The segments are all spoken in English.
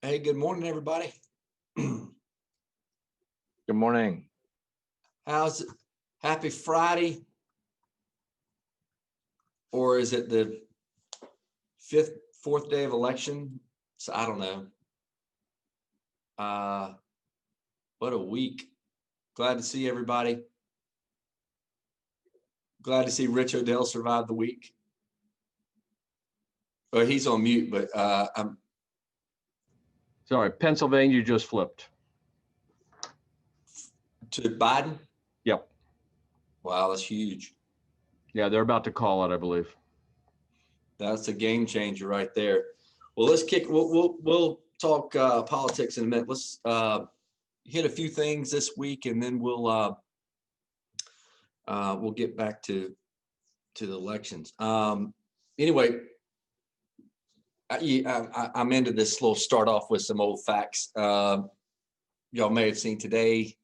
Hey, good morning, everybody. Good morning. How's it? Happy Friday, or is it the fourth day of election? So I don't know. What a week. Glad to see everybody. Glad to see Rich Odell survive the week. Well, he's on mute, but I'm Sorry, Pennsylvania just flipped. to Biden. Yep. Wow, that's huge. Yeah, they're about to call it, I believe. That's a game changer right there. Well, let's kick. We'll talk politics in a minute. Let's hit a few things this week, and then we'll get back to the elections. Anyway, I'm into this. Little start off with some old facts. Y'all may have seen today.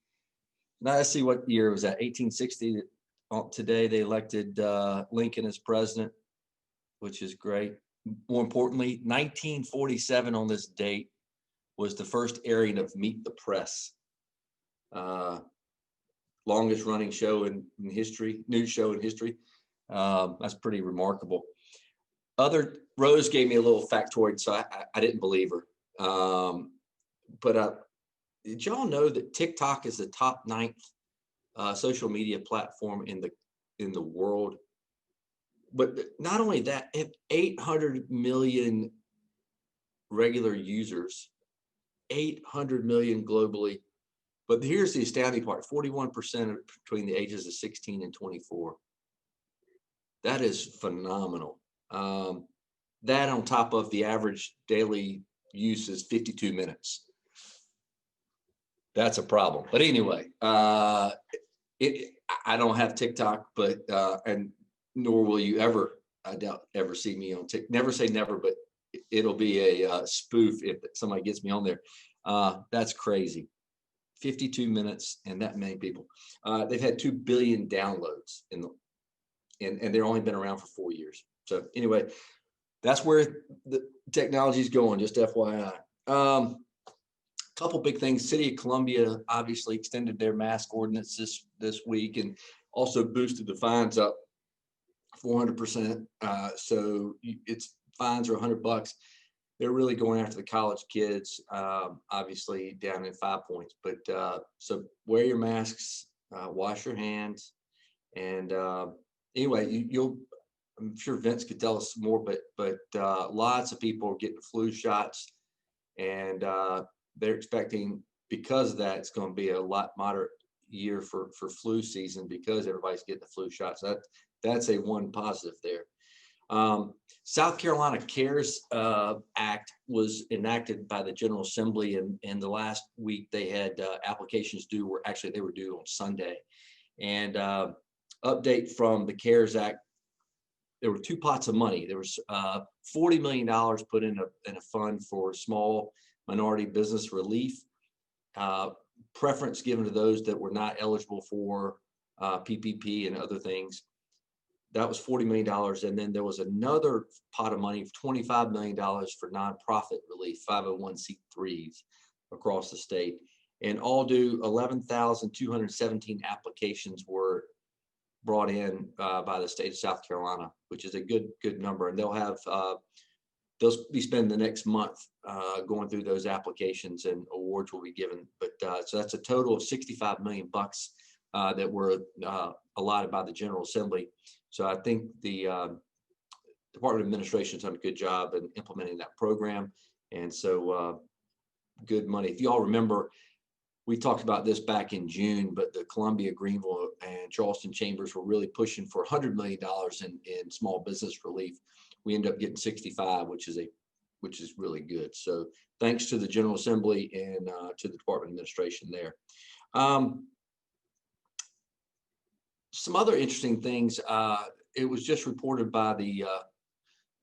Now let's see what year it was that. 1860. Today they elected Lincoln as president, which is great. More importantly, 1947 on this date was the first airing of Meet the Press. Longest running show in history, news show in history. That's pretty remarkable. Rose gave me a little factoid, so I didn't believe her. But did y'all know that TikTok is the top 9th social media platform in the world? But not only that, it have 800 million regular users, 800 million globally. But here's the astounding part: 41% between the ages of 16 and 24. That is phenomenal. That on top of the average daily use is 52 minutes. That's a problem. But anyway, I don't have TikTok, but and nor will you ever, I doubt, ever see me on TikTok. Never say never, but it'll be a spoof if somebody gets me on there. That's crazy. 52 minutes and that many people. They've had 2 billion downloads and they've only been around for 4 years. So anyway, that's where the technology is going, just FYI. Couple big things. City of Columbia obviously extended their mask ordinance this week and also boosted the fines up 400%. So its fines are $100. They're really going after the college kids, obviously down in 5 points. But so wear your masks, wash your hands, and anyway, I'm sure Vince could tell us more, but lots of people are getting flu shots, and they're expecting, because of that, it's going to be a lot moderate year for flu season because everybody's getting the flu shots. So that's a one positive there. South Carolina CARES Act was enacted by the General Assembly, and the last week they had applications due. They were due on Sunday. And update from the CARES Act: there were 2 pots of money. There was $40 million put in a fund for small minority business relief, preference given to those that were not eligible for PPP and other things. That was $40 million. And then there was another pot of money of $25 million for nonprofit relief, 501c3s across the state. And all due, 11,217 applications were brought in by the state of South Carolina, which is a good number. And they'll be spending the next month going through those applications, and awards will be given. But so that's a total of $65 million that were allotted by the General Assembly. So I think the Department of Administration has done a good job in implementing that program. And so good money. If you all remember, we talked about this back in June, but the Columbia, Greenville, and Charleston chambers were really pushing for $100 million in small business relief. We ended up getting 65, which is really good. So thanks to the General Assembly and to the Department of Administration there. Some other interesting things. It was just reported by the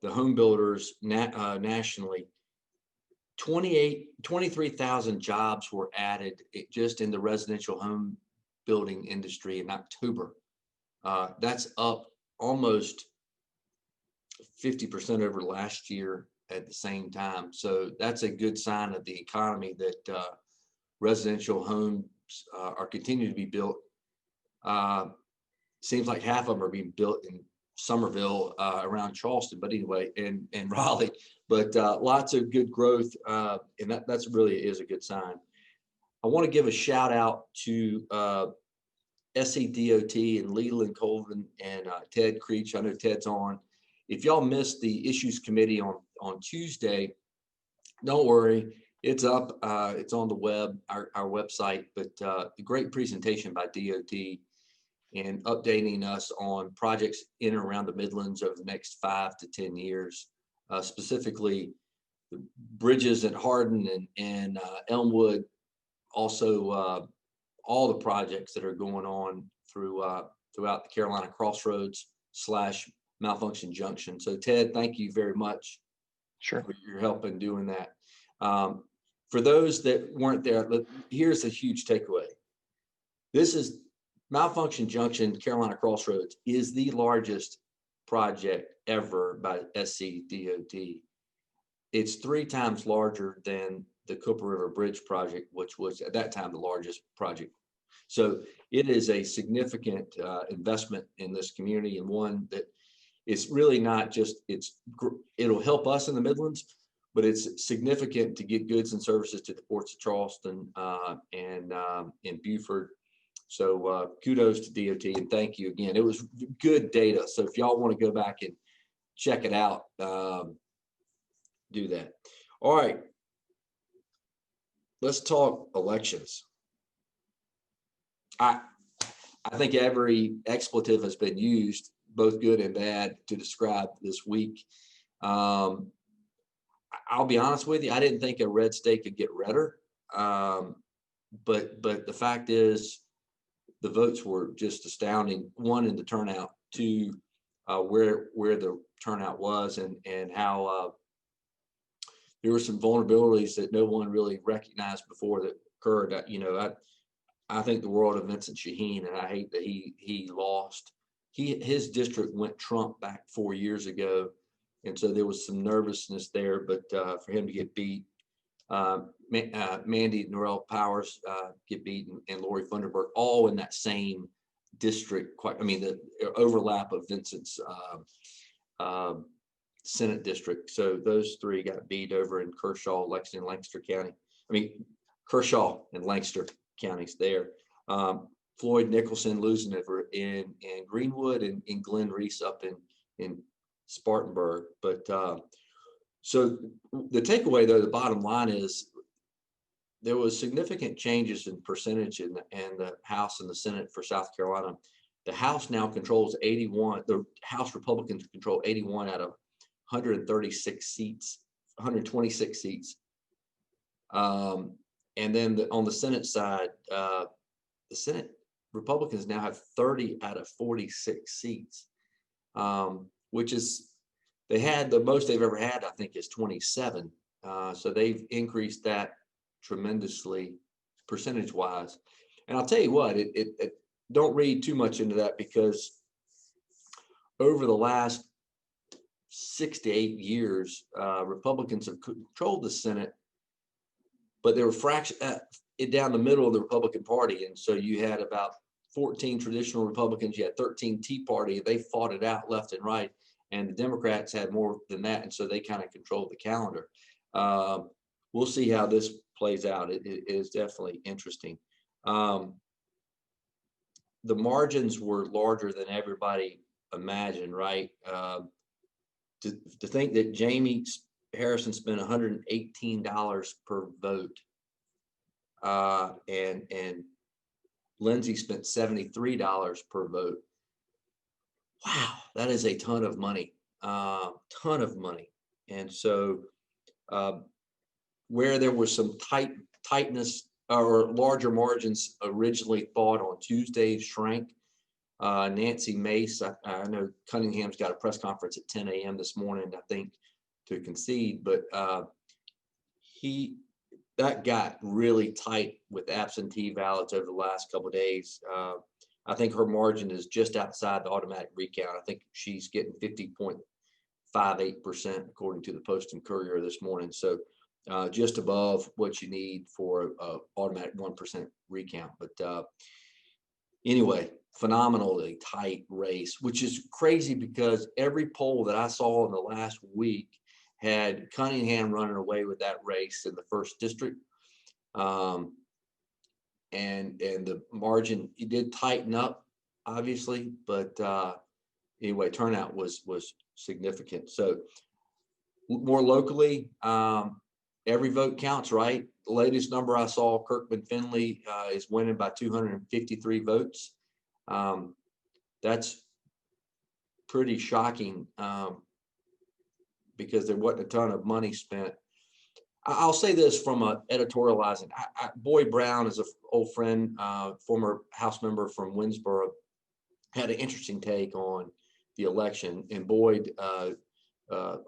home builders nationally. 23,000 jobs were added just in the residential home building industry in October. That's up almost 50% over last year at the same time. So that's a good sign of the economy that residential homes are continuing to be built. Seems like half of them are being built in Somerville, around Charleston, but anyway, and Raleigh, but lots of good growth, and that's really is a good sign. I want to give a shout out to SCDOT and Leland Colvin and Ted Creech. I know Ted's on. If y'all missed the issues committee on Tuesday, don't worry, it's up. It's on the web, our website. But the great presentation by DOT and updating us on projects in and around the Midlands over the next 5 to 10 years, specifically the bridges at Hardin and Elmwood. Also, all the projects that are going on throughout the Carolina Crossroads / Malfunction Junction. So Ted, thank you very much. Sure. For your help in doing that. For those that weren't there, here's a huge takeaway. This is Malfunction Junction, Carolina Crossroads is the largest project ever by SCDOT. It's 3 times larger than the Cooper River Bridge project, which was at that time the largest project. So it is a significant investment in this community, and one that it's really not just, it'll help us in the Midlands, but it's significant to get goods and services to the ports of Charleston and Beaufort. So kudos to DOT, and thank you again. It was good data. So if y'all want to go back and check it out, do that. All right. Let's talk elections. I think every expletive has been used, both good and bad, to describe this week. I'll be honest with you, I didn't think a red state could get redder. But the fact is, the votes were just astounding. 1, in the turnout, 2, where the turnout was, and how there were some vulnerabilities that no one really recognized before that occurred. I think the world of Vincent Shaheen, and I hate that he lost. His district went Trump back 4 years ago, and so there was some nervousness there. But for him to get beat, Mandy Norell Powers get beat, and Lori Funderburk, all in that same district. The overlap of Vincent's Senate district. So those 3 got beat over in Kershaw, Lexington, Lancaster County. Kershaw and Lancaster counties there. Floyd Nicholson losing over in Greenwood, and Glenn Reese up in Spartanburg. But so the takeaway, though, the bottom line is there was significant changes in percentage in the House and the Senate for South Carolina. The House now controls 81. The House Republicans control 81 out of 136 seats, 126 seats. And then on the Senate side, the Senate Republicans now have 30 out of 46 seats, which is, they had the most they've ever had, I think, is 27. So they've increased that tremendously percentage-wise. And I'll tell you what, it don't read too much into that, because over the last 6 to 8 years, Republicans have controlled the Senate, but they were it down the middle of the Republican Party. And so you had about 14 traditional Republicans, you had 13 Tea Party, they fought it out left and right. And the Democrats had more than that. And so they kind of controlled the calendar. We'll see how this plays out. It is definitely interesting. The margins were larger than everybody imagined, right? To think that Jamie Harrison spent $118 per vote, and Lindsay spent $73 per vote. Wow, that is a ton of money, And so where there was some tightness or larger margins originally thought on Tuesday shrank. Nancy Mace, I know Cunningham's got a press conference at 10 a.m. this morning, I think, to concede, but that got really tight with absentee ballots over the last couple of days. I think her margin is just outside the automatic recount. I think she's getting 0.58% according to the Post and Courier this morning. So just above what you need for automatic 1% recount. But anyway, phenomenally tight race, which is crazy because every poll that I saw in the last week had Cunningham running away with that race in the first district. And the margin, it did tighten up, obviously, but anyway, turnout was significant. So more locally, every vote counts, right? The latest number I saw, Kirkman Finley is winning by 253 votes. That's pretty shocking because there wasn't a ton of money spent. I'll say this from a editorializing. Boyd Brown is an old friend, former House member from Winsboro, had an interesting take on the election. And Boyd, a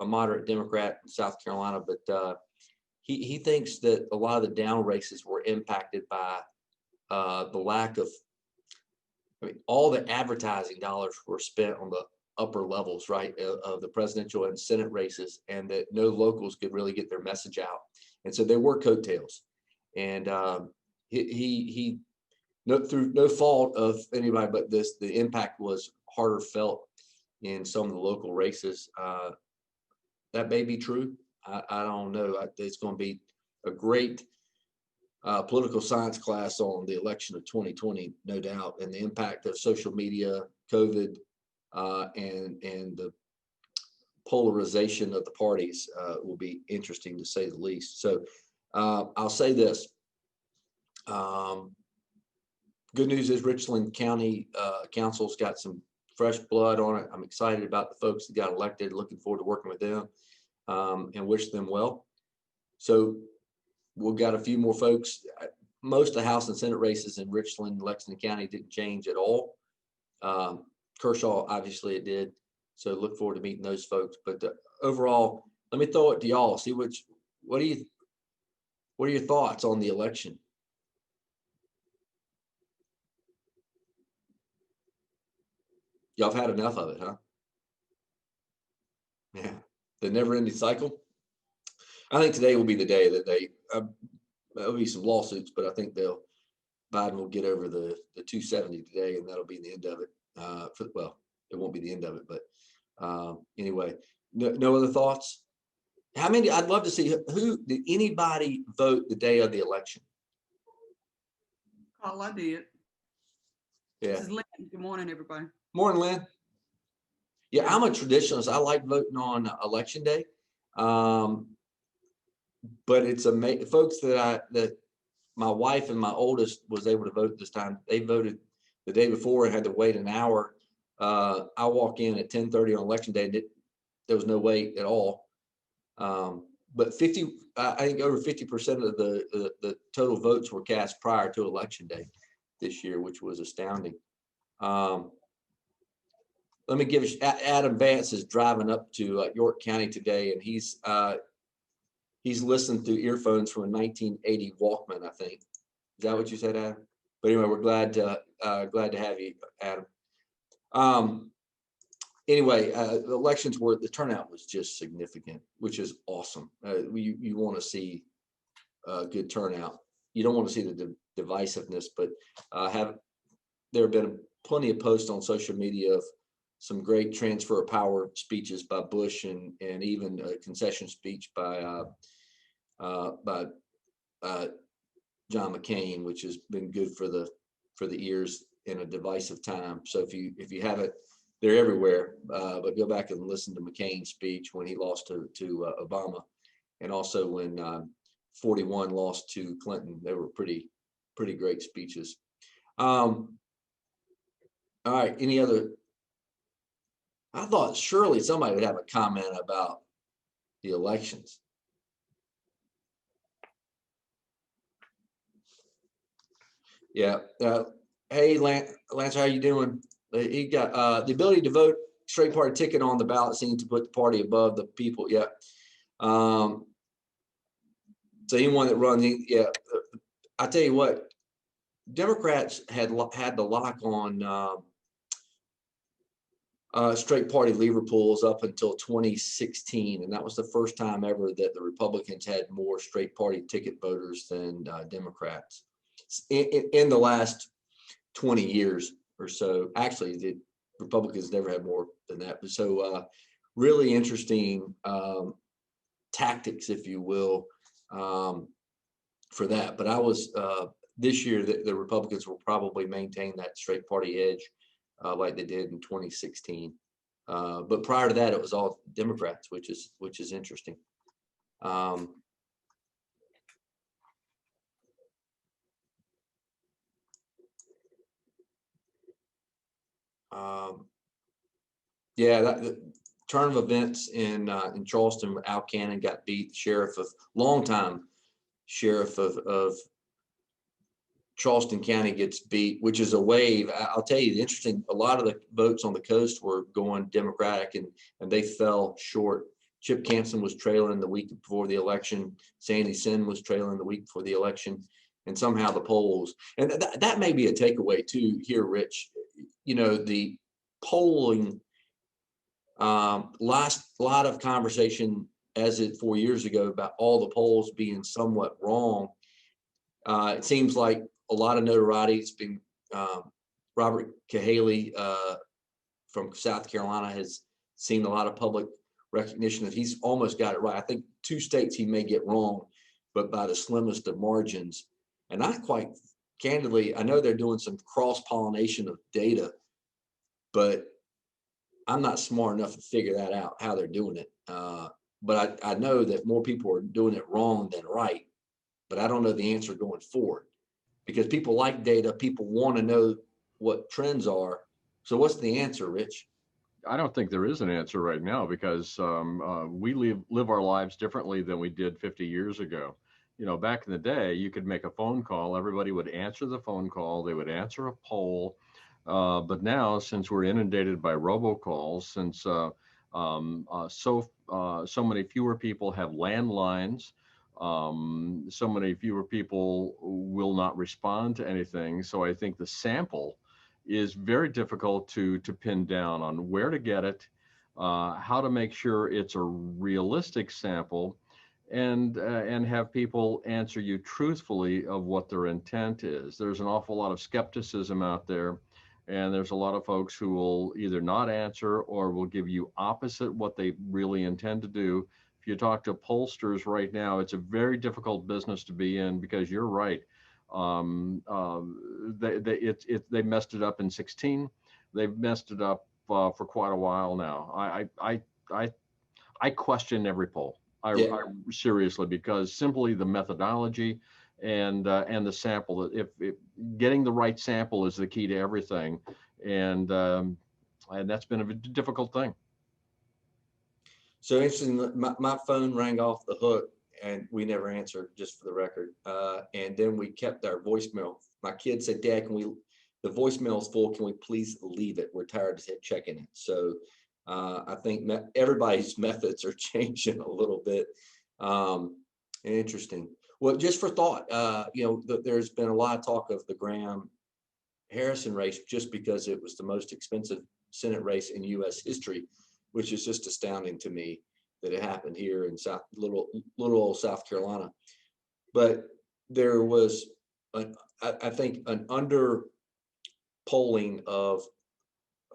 moderate Democrat in South Carolina, but he thinks that a lot of the down races were impacted by the lack of, I mean, all the advertising dollars were spent on the upper levels, right, of the presidential and Senate races, and that no locals could really get their message out. And so there were coattails. And he through no fault of anybody but this, the impact was harder felt in some of the local races. That may be true. I don't know. It's going to be a great political science class on the election of 2020, no doubt, and the impact of social media, COVID, and the polarization of the parties will be interesting to say the least. So I'll say this. Good news is Richland County Council's got some fresh blood on it. I'm excited about the folks that got elected, looking forward to working with them and wish them well. So we've got a few more folks. Most of the House and Senate races in Richland, Lexington County didn't change at all. Kershaw, obviously it did. So look forward to meeting those folks. But overall, let me throw it to y'all. See what are your thoughts on the election? Y'all have had enough of it, huh? Yeah, the never-ending cycle. I think today will be the day that there'll be some lawsuits, but I think Biden will get over the 270 today, and that'll be the end of it. Well, it won't be the end of it, but anyway, no other thoughts? How many? I'd love to see who did anybody vote the day of the election? All I did. Yeah. This is Lynn. Good morning, everybody. Morning, Lynn. Yeah, I'm a traditionalist. I like voting on election day. But it's folks that my wife and my oldest was able to vote this time. They voted the day before and had to wait an hour. I walk in at 10:30 on election day, and there was no wait at all. But I think over 50% of the total votes were cast prior to election day this year, which was astounding. Let me give Adam Vance is driving up to York County today, and he's listened through earphones from a 1980 Walkman, I think. Is that what you said, Adam? But anyway, we're glad to have you, Adam. Anyway, the elections the turnout was just significant, which is awesome. You want to see good turnout. You don't want to see the divisiveness, but there have been plenty of posts on social media of some great transfer of power speeches by Bush and even a concession speech by John McCain, which has been good for the ears in a divisive time. So if you haven't, they're everywhere. But go back and listen to McCain's speech when he lost to Obama, and also when 41 lost to Clinton. They were pretty great speeches. All right. Any other? I thought surely somebody would have a comment about the elections. Yeah. Hey, Lance, how you doing? He got the ability to vote straight party ticket on the ballot seems to put the party above the people. Yeah. So anyone that runs, yeah. I tell you what, Democrats had the lock on straight party leaver pools up until 2016. And that was the first time ever that the Republicans had more straight party ticket voters than Democrats in the last 20 years or so. Actually, the Republicans never had more than that. But so really interesting tactics, if you will, for that. But I was this year the Republicans will probably maintain that straight party edge like they did in 2016. But prior to that, it was all Democrats, which is interesting. Yeah, the turn of events in Charleston, Al Cannon got beat. Longtime sheriff of Charleston County gets beat, which is a wave. I'll tell you, a lot of the votes on the coast were going Democratic, and they fell short. Chip Campson was trailing the week before the election. Sandy Sin was trailing the week before the election, and somehow the polls. And that may be a takeaway too here, Rich. You know, the polling. Last lot of conversation as it 4 years ago about all the polls being somewhat wrong. It seems like a lot of notoriety. It's been Robert Cahaley from South Carolina has seen a lot of public recognition that he's almost got it right. I think 2 states he may get wrong, but by the slimmest of margins. And not quite candidly, I know they're doing some cross-pollination of data, but I'm not smart enough to figure that out, how they're doing it. But I know that more people are doing it wrong than right, but I don't know the answer going forward because people like data. People want to know what trends are. So what's the answer, Rich? I don't think there is an answer right now because we live our lives differently than we did 50 years ago. You know, back in the day, you could make a phone call. Everybody would answer the phone call. They would answer a poll. But now, since we're inundated by robocalls, since so many fewer people have landlines, so many fewer people will not respond to anything. So I think the sample is very difficult to pin down on where to get it, how to make sure it's a realistic sample, and have people answer you truthfully of what their intent is. There's an awful lot of skepticism out there. And there's a lot of folks who will either not answer or will give you opposite what they really intend to do. If you talk to pollsters right now, it's a very difficult business to be in because you're right. They messed it up in 16. They've messed it up for quite a while now. I question every poll. I seriously, because simply the methodology and the sample. If getting the right sample is the key to everything, and that's been a difficult thing. So interesting. My phone rang off the hook, and we never answered. Just for the record, and then we kept our voicemail. My kid said, "Dad, the voicemail's full. Can we please leave it? We're tired of checking it." So I think everybody's methods are changing a little bit. Interesting. Well, just for thought, there's been a lot of talk of the Graham-Harrison race just because it was the most expensive Senate race in U.S. history, which is just astounding to me that it happened here in little old South Carolina. But there was, I think, an under polling of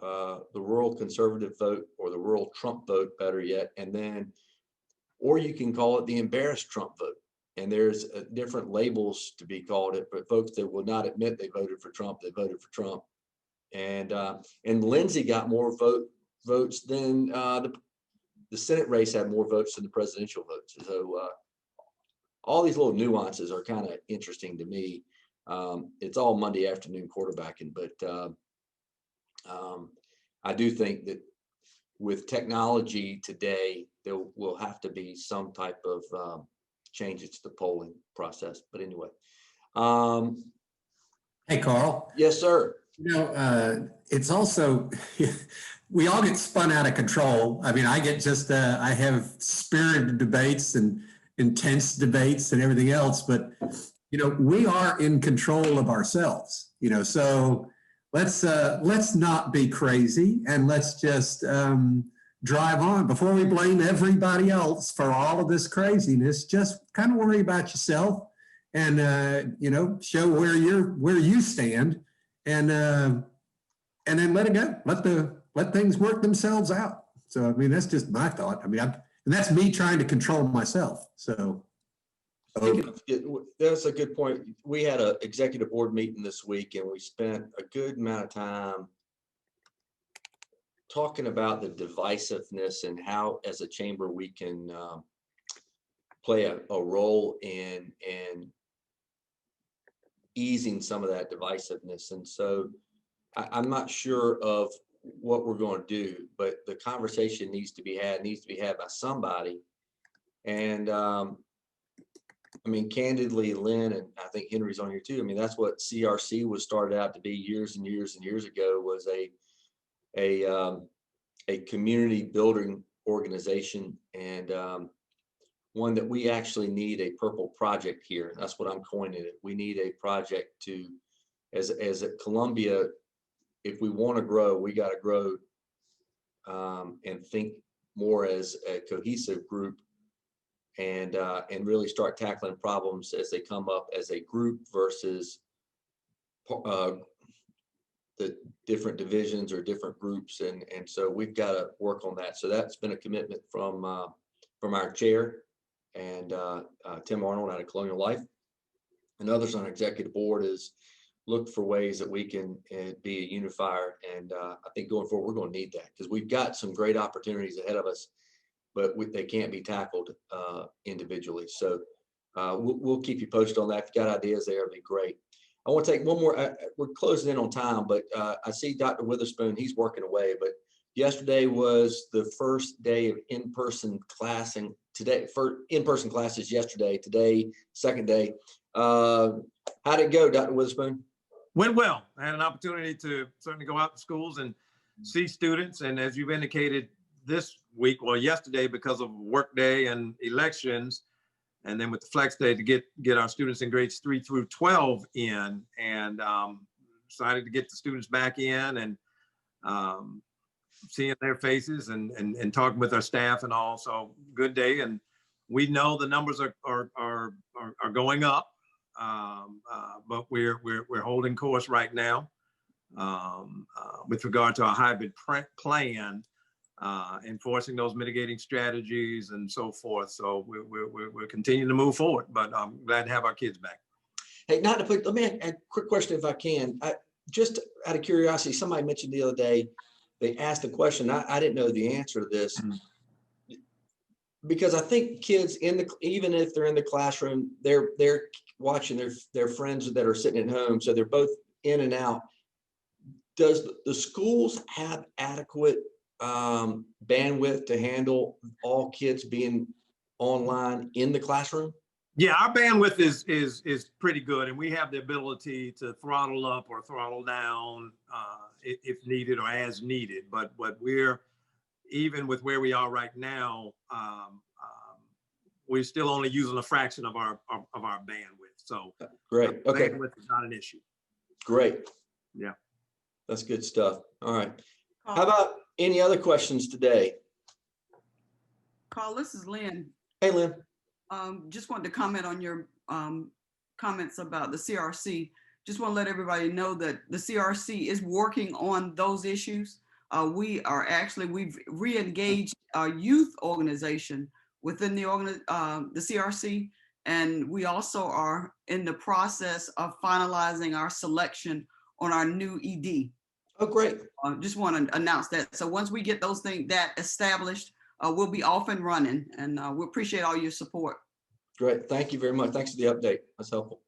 the rural conservative vote or the rural Trump vote, better yet, or you can call it the embarrassed Trump vote. And there's different labels to be called it, but folks that will not admit they voted for Trump, they voted for Trump. And Lindsey got more votes than the Senate race had more votes than the presidential votes. So all these little nuances are kind of interesting to me. It's all Monday afternoon quarterbacking, but I do think that with technology today, there will have to be some type of changes to the polling process. But anyway. Hey, Carl. Yes, sir. It's also, we all get spun out of control. I mean, I have spirited debates and intense debates and everything else, but, we are in control of ourselves, so let's not be crazy, and let's just drive on before we blame everybody else for all of this craziness. Just kind of worry about yourself, and show where you stand, and then let it go. Let things work themselves out. So I mean, that's just my thought. I mean, and that's me trying to control myself. So. That's a good point. We had an executive board meeting this week, and we spent a good amount of time talking about the divisiveness and how, as a chamber, we can play a role in easing some of that divisiveness. And so I'm not sure of what we're going to do, but the conversation needs to be had by somebody. And I mean, candidly, Lynn, and I think Henry's on here too. I mean, that's what CRC was started out to be years and years and years ago, was a community building organization, and one that we actually need a purple project here. That's what I'm coining it. We need a project to, as at Columbia, if we want to grow, we got to grow and think more as a cohesive group, and really start tackling problems as they come up as a group versus the different divisions or different groups. And so we've got to work on that. So that's been a commitment from our chair and Tim Arnold out of Colonial Life, and others on our executive board, is look for ways that we can be a unifier. And I think going forward, we're going to need that, because we've got some great opportunities ahead of us, but they can't be tackled individually. So we'll keep you posted on that. If you got ideas there, it'd be great. I want to take one more. We're closing in on time, but I see Dr. Witherspoon, he's working away, but yesterday was the first day of in-person classing. Today, for in-person classes yesterday, today, second day. How'd it go, Dr. Witherspoon? Went well. I had an opportunity to certainly go out to schools and see students. And as you've indicated, this week, well, yesterday, because of work day and elections, and then with the flex day to get our students in grades 3 through 12 in, and decided to get the students back in and seeing their faces and talking with our staff and all. So good day. And we know the numbers are going up, but we're holding course right now with regard to our hybrid plan. Enforcing those mitigating strategies and so forth. So we're continuing to move forward, but I'm glad to have our kids back. Hey, not to put, let me ask a quick question if I can. Just out of curiosity, somebody mentioned the other day, they asked a question. I didn't know the answer to this, because I think kids even if they're in the classroom, they're watching their friends that are sitting at home. So they're both in and out. Does the schools have adequate bandwidth to handle all kids being online in the classroom? Yeah, our bandwidth is pretty good, and we have the ability to throttle up or throttle down if needed or as needed. But we're, even with where we are right now, we're still only using a fraction of our bandwidth. So great. Okay, bandwidth is not an issue. Great. Yeah, that's good stuff. All right. How about any other questions today? Carl, this is Lynn. Hey, Lynn. Just wanted to comment on your comments about the CRC. Just want to let everybody know that the CRC is working on those issues. We've re-engaged our youth organization within the CRC, and we also are in the process of finalizing our selection on our new ED. Oh, great. Just want to announce that. So once we get those things established, we'll be off and running, and we appreciate all your support. Great. Thank you very much. Thanks for the update. That's helpful.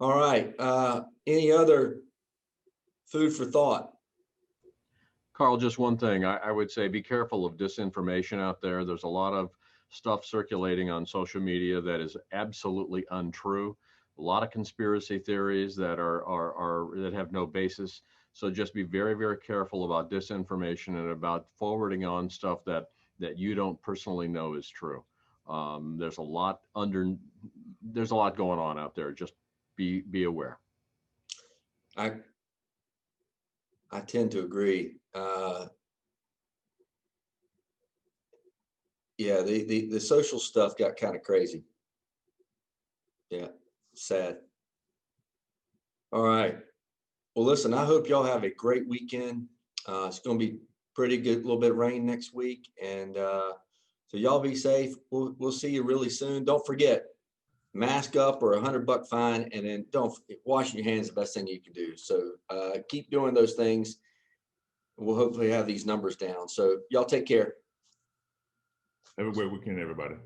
All right. Any other food for thought? Carl, just one thing. I would say be careful of disinformation out there. There's a lot of stuff circulating on social media that is absolutely untrue. A lot of conspiracy theories that that have no basis. So just be very, very careful about disinformation and about forwarding on stuff that you don't personally know is true. There's a lot going on out there. Just be aware. I I tend to agree. Yeah, the social stuff got kind of crazy. Yeah, sad. All right. Well, listen, I hope y'all have a great weekend. It's going to be pretty good, a little bit of rain next week. And so y'all be safe. We'll see you really soon. Don't forget, mask up or $100 fine. And then washing your hands is the best thing you can do. So keep doing those things. We'll hopefully have these numbers down. So y'all take care. Have a great weekend, everybody.